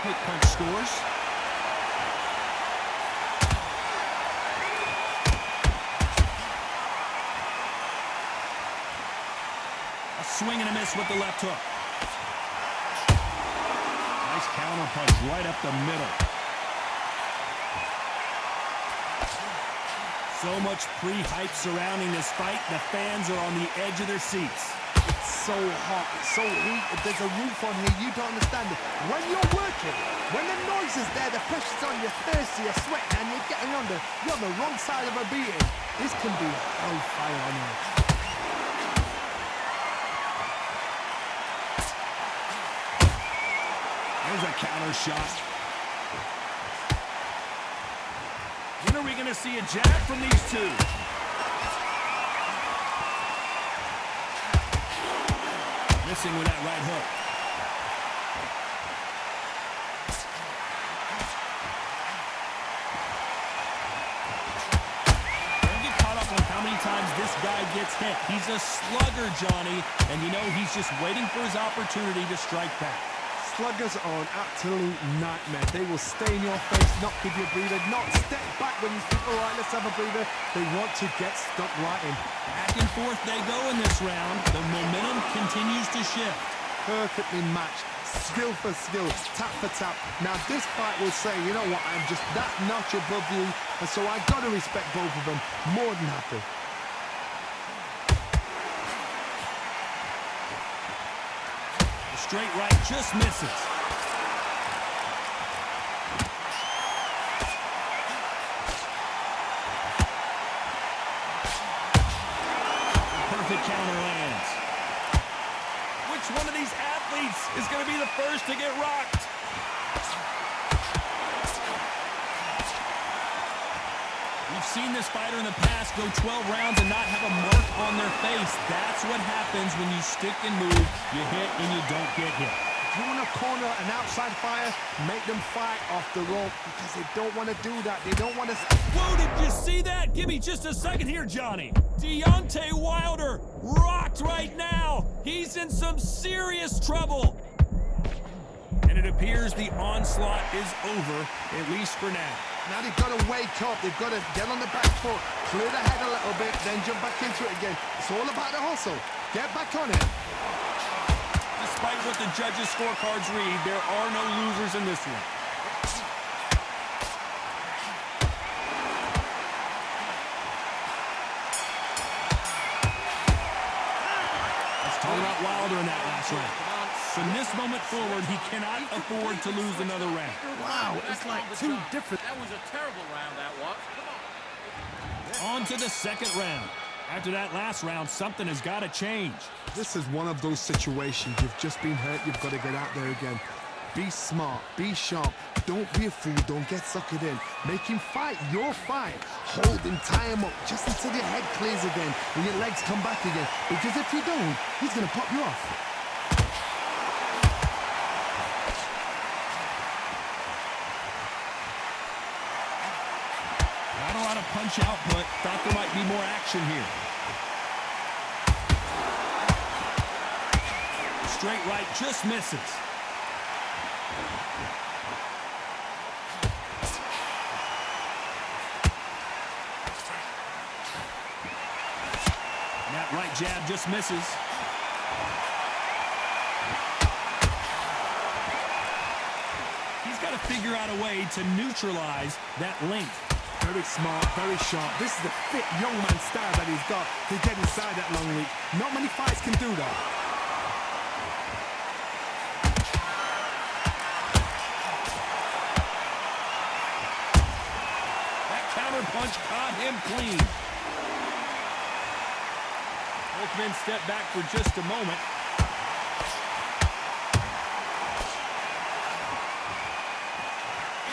Quick punch scores. A swing and a miss with the left hook. Nice counter punch right up the middle. So much pre-hype surrounding this fight, the fans are on the edge of their seats. It's so hot, it's so heated, there's a roof on here, you don't understand it. When you're working, when the noise is there, the pressure's on, you're thirsty, you're sweating, and you're on the wrong side of a beating. This can be hellfire on here. There's a counter shot. When are we going to see a jab from these two? Missing with that right hook. Don't get caught up on how many times this guy gets hit. He's a slugger, Johnny, and you know he's just waiting for his opportunity to strike back. Sluggers are an absolute nightmare. They will stay in your face, not give you a breather, not step back when you think, all right, let's have a breather. They want to get stuck right in. Back and forth they go in this round. The momentum continues to shift. Perfectly matched, skill for skill, tap for tap. Now this fight will say, you know what, I'm just that notch above you, and so I got to respect both of them. More than happy. Straight right just misses. Perfect counter lands. Which one of these athletes is going to be the first to get rocked? We've seen this fighter in the past go 12 rounds and not have a mark on their face. That's what happens when you stick and move. You hit and you don't get hit. If you want to corner an outside fighter, make them fight off the rope because they don't want to do that. They don't want to... Whoa, did you see that? Give me just a second here, Johnny. Deontay Wilder rocked right now. He's in some serious trouble. And it appears the onslaught is over, at least for now. Now they've got to wake up. They've got to get on the back foot, clear the head a little bit, then jump back into it again. It's all about the hustle. Get back on it. Despite what the judges' scorecards read, there are no losers in this one. Let's talk about Wilder in that last round. From this moment forward, he cannot afford to lose another round. Wow, it's like two different... That was a terrible round, that was. Come on. On to the second round. After that last round, something has got to change. This is one of those situations. You've just been hurt. You've got to get out there again. Be smart. Be sharp. Don't be a fool. Don't get suckered in. Make him fight your fight. Hold him, tie him up, just until your head clears again and your legs come back again. Because if you don't, he's going to pop you off. Not a lot of punch output. Thought there might be more action here. Straight right just misses. And that right jab just misses. He's got to figure out a way to neutralize that length. Very smart, very sharp. This is the fit young man style that he's got to get inside that long reach. Not many fights can do that. That counter punch caught him clean. Both men step back for just a moment.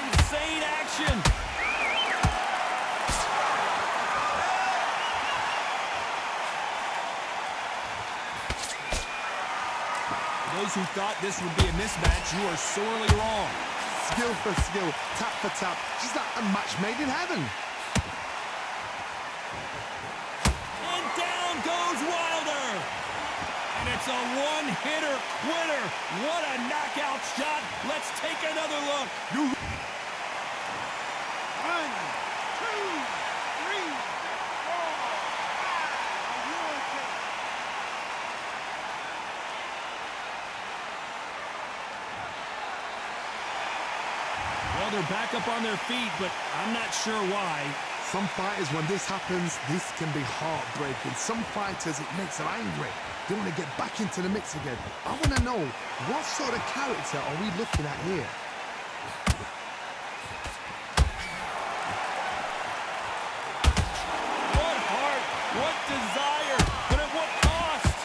Insane action. Those who thought this would be a mismatch, you are sorely wrong. Skill for skill, tap for tap. Just like a match made in heaven. And down goes Wilder. And it's a one-hitter quitter. What a knockout shot. Let's take another look. One, two, three, four, five. Are you okay? Well, they're back up on their feet, but I'm not sure why. Some fighters, when this happens, this can be heartbreaking. Some fighters, it makes them angry. They want to get back into the mix again. I want to know, what sort of character are we looking at here? What heart, what desire, but at what cost?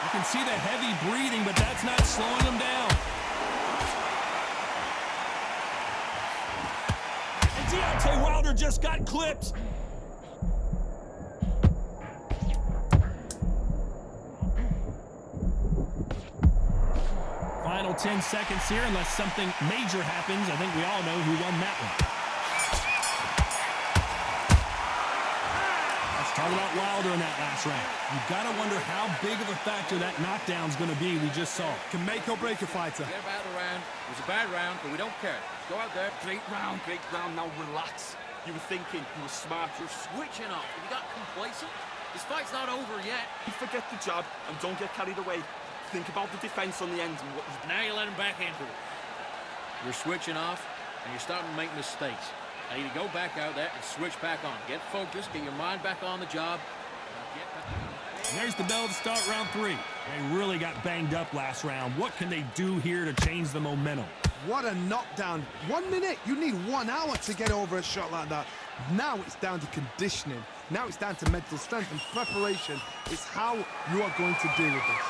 You can see the heavy breathing, but that's not slowing him down. And Deontay Wilder just got clipped. Final 10 seconds here, unless something major happens. I think we all know who won that one. Let's talk about Wilder in that last round. You've got to wonder how big of a factor that knockdown's going to be we just saw. Can make or break a fighter. Forget about the round. It was a bad round, but we don't care. Let's go out there. Great round, now relax. You were thinking, you were smart, you're Switching off. Have you got complacent? This fight's not over yet. forget the jab and don't get carried away. Think about the defense on the end and what was Now you let him back into it. You're switching off, and you're starting to make mistakes. I need to go back out there and switch back on. Get focused, get your mind back on the job. And there's the bell to start round 3. They really got banged up last round. What can they do here to change the momentum? What a knockdown. 1 minute, you need 1 hour to get over a shot like that. Now it's down to conditioning. Now it's down to mental strength and preparation. It's how you are going to deal with this.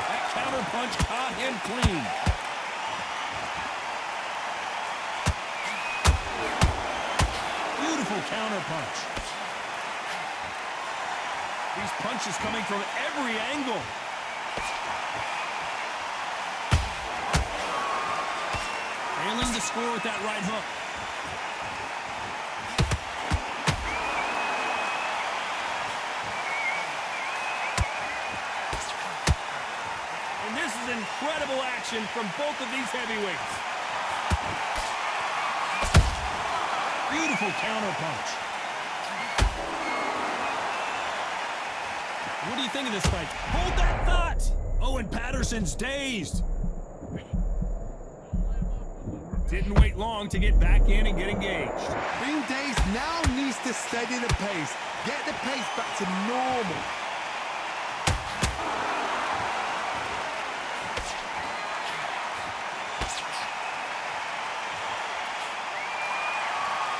That counter punch caught him clean. Beautiful counter punch. These punches coming from every angle. Failing to score with that right hook. And this is incredible action from both of these heavyweights. Beautiful counter punch. What do you think of this fight? Hold that thought! Owen Patterson's dazed. Didn't wait long to get back in and get engaged. Being dazed now needs to steady the pace. Get the pace back to normal.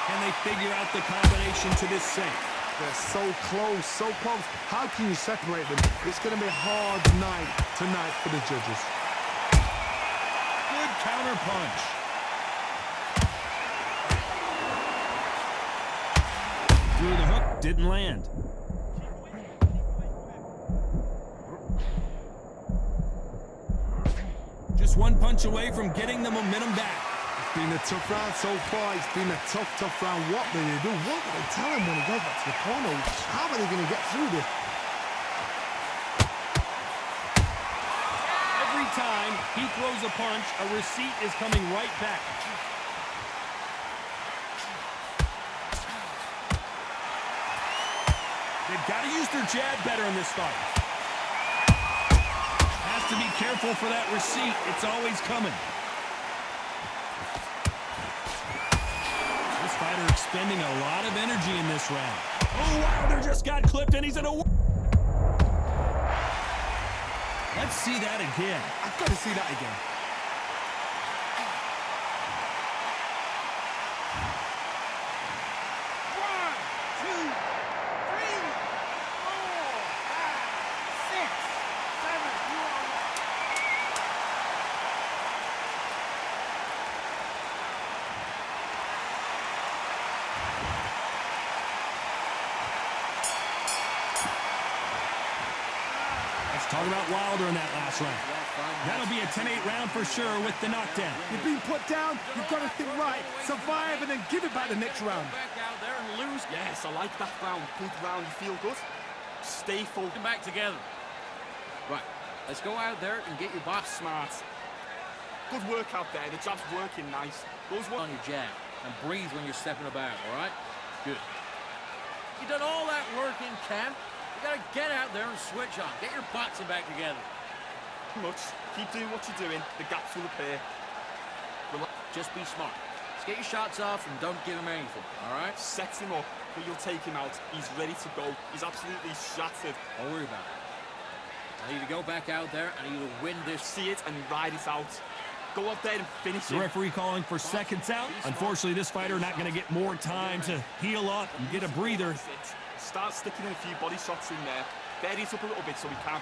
Can they figure out the combination to this safe? They're so close, so close. How can you separate them? It's going to be a hard night tonight for the judges. Good counter punch. Threw the hook, didn't land. Just one punch away from getting the momentum back. It's been a tough round so far. It's been a tough round. What do they do? What do they tell him when he goes back to the corner? How are they going to get through this? Every time he throws a punch, a receipt is coming right back. They've got to use their jab better in this fight. Has to be careful for that receipt. It's always coming. This fighter expending a lot of energy in this round. Oh, Wilder just got clipped and he's in a... Let's see that again. I've got to see that again. One, two, three, four, five, six, seven. You are Let's talk talk about Wilder in that last round. That'll be a 10-8 round for sure with the knockdown. You've been put down, you've got to think right, survive and then give it back the next round. Back out there and lose. Yes, I like that round. Good round. You feel good? Stay full. Come back together. Right, let's go out there and get your box Smart. Good work out there. The jab's working nice. Goes on your jab and breathe when you're stepping about, all right? Good. You done all that work in camp. You gotta get out there and switch on. Get your boxing back together. much. Keep doing what you're doing. The gaps will appear. Just be smart. Just get your shots off and don't give him anything, all right? Set him up, but you'll take him out. He's ready to go. He's absolutely shattered. Don't worry about it. I need to go back out there. I need to win this. See it and ride it out. Go out there and finish The it. referee calling for seconds out. Unfortunately, this fighter not going to get more time to heal up and get a breather. Start sticking in a few body shots in there. Bury it up a little bit so we can.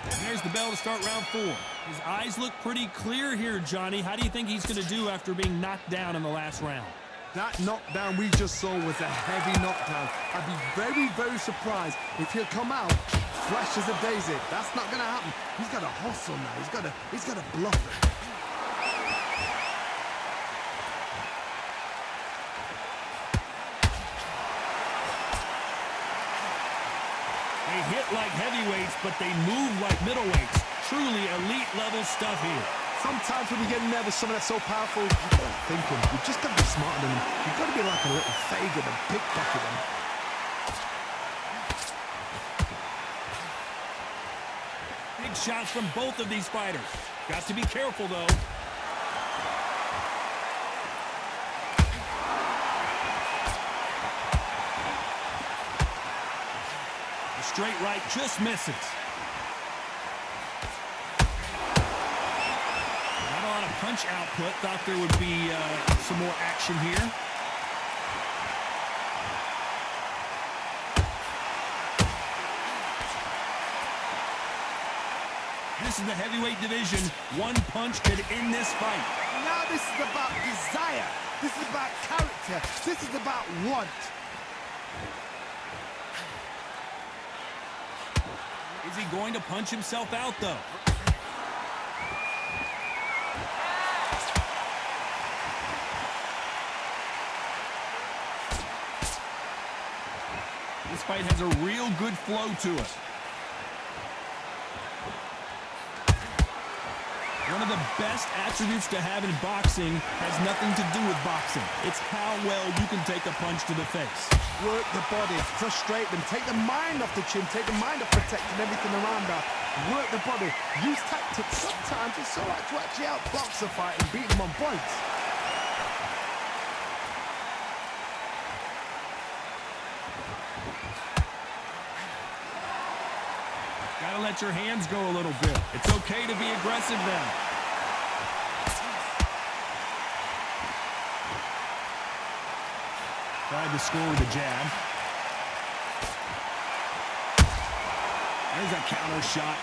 And there's the bell to start round 4. His eyes look pretty clear here, Johnny. How do you think he's going to do after being knocked down in the last round? That knockdown we just saw was a heavy knockdown. I'd be very, very surprised if he'll come out fresh as a daisy. That's not going to happen. He's got to hustle now. He's got to bluff it. They hit like heavyweights, but they move like middleweights. Truly elite level stuff here. Sometimes when you get nervous, someone that's so powerful, you don't think him. You've just got to be smarter than him. You've got to be like a little Fagin and pickpocket him. Big shots from both of these fighters. Got to be careful, though. The straight right just misses. Punch output. Thought there would be some more action here. This is the heavyweight division. One punch could end this fight. Now this is about desire. This is about character. This is about want. Is he going to punch himself out, though? This fight has a real good flow to it. One of the best attributes to have in boxing has nothing to do with boxing. It's how well you can take a punch to the face. Work the body, frustrate them, take the mind off the chin, take the mind off protecting everything around that. Work the body, use tactics. Sometimes it's all right to actually outbox a fight and beat them on points. Gotta let your hands go a little bit. It's okay to be aggressive now. Tried to score with a jab. There's a counter shot.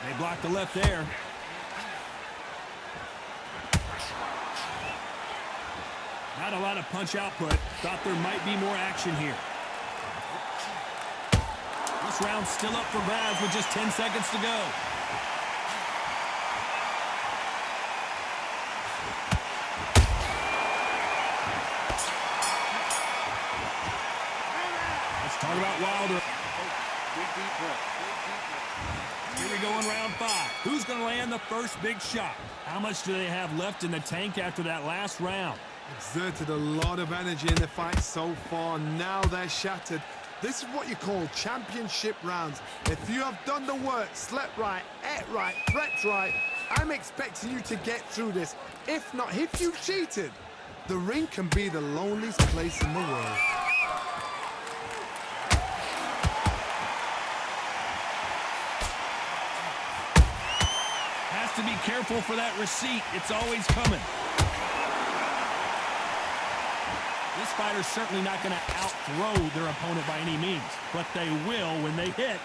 They blocked the left there. Not a lot of punch output. Thought there might be more action here. This round's still up for grabs with just 10 seconds to go. Let's talk about Wilder. Big deep breath. Here we go in round 5. Who's going to land the first big shot? How much do they have left in the tank after that last round? Exerted a lot of energy in the fight so far. Now they're shattered. This is what you call championship rounds. If you have done the work, slept right, ate right, prepped right, I'm expecting you to get through this. If not, if you've cheated, the ring can be the loneliest place in the world. Has to be careful for that receipt. It's always coming. This fighter's certainly not going to out-throw their opponent by any means, but they will, when they hit,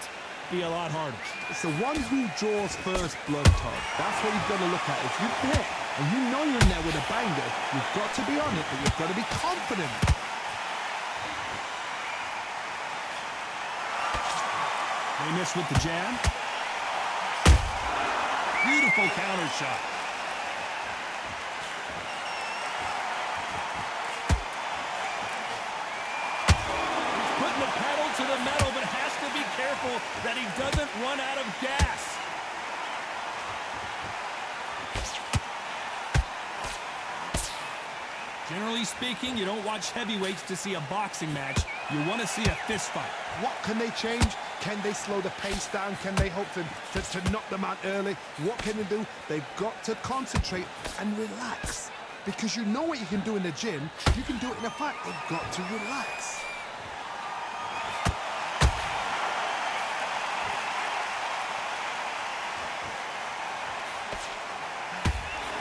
be a lot harder. It's the one who draws first blood, Todd. That's what you've got to look at. If you hit, And you know you're in there with a banger. You've got to be on it, but you've got to be confident. They miss with the jab. Beautiful counter shot. He's putting the pedal to the metal, but has to be careful that he doesn't run out of gas. Generally speaking, you don't watch heavyweights to see a boxing match. You want to see a fist fight. What can they change? Can they slow the pace down? Can they hope to knock them out early? What can they do? They've got to concentrate and relax. Because you know what you can do in the gym. You can do it in a fight. They've got to relax.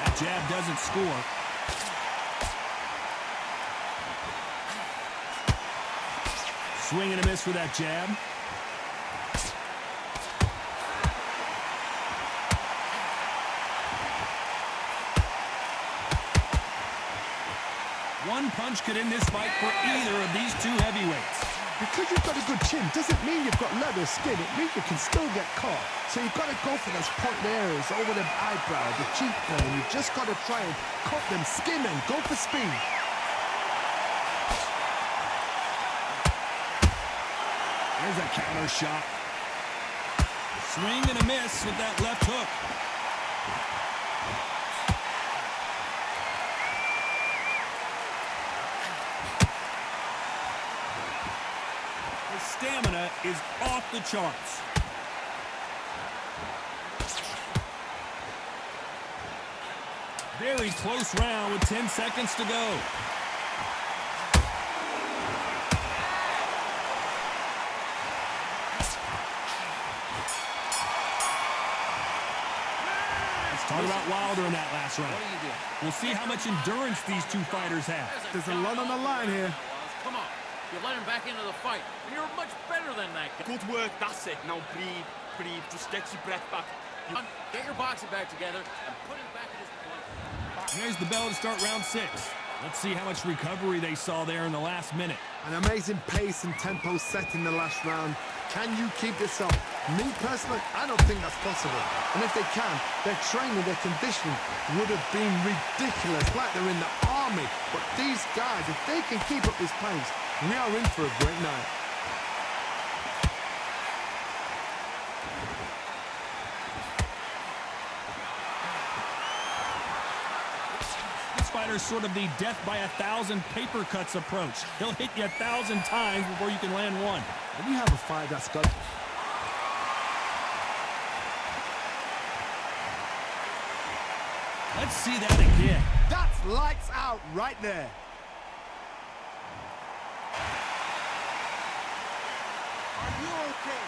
That jab doesn't score. Swing and a miss with that jab. One punch could end this fight for either of these two heavyweights. Because you've got a good chin doesn't mean you've got leather skin. It means you can still get caught. So you've got to go for those point areas over the eyebrow, the cheekbone. You've just got to try and cut them, skin them, go for speed. There's a counter shot. Swing and a miss with that left hook. His stamina is off the charts. Very close round with 10 seconds to go. Talk about Wilder in that last round. What are you doing? We'll see how much endurance these two fighters have. There's a lot on the line here. Come on. You let him back into the fight. And you're much better than that guy. Good work, that's it. Now breathe, breathe. Just get your breath back. Get your boxing back together and put him back in his place. Here's the bell to start round 6. Let's see how much recovery they saw there in the last minute. An amazing pace and tempo set in the last round. Can you keep this up? Me personally, I don't think that's possible. And if they can, their training, their conditioning would have been ridiculous, like they're in the army. But these guys, if they can keep up this pace, we are in for a great night. This fighter's sort of the death by 1,000 paper cuts approach. He'll hit you 1,000 times before you can land one. When you have a fight that's got... Let's see that again. That's lights out right there. Are you okay?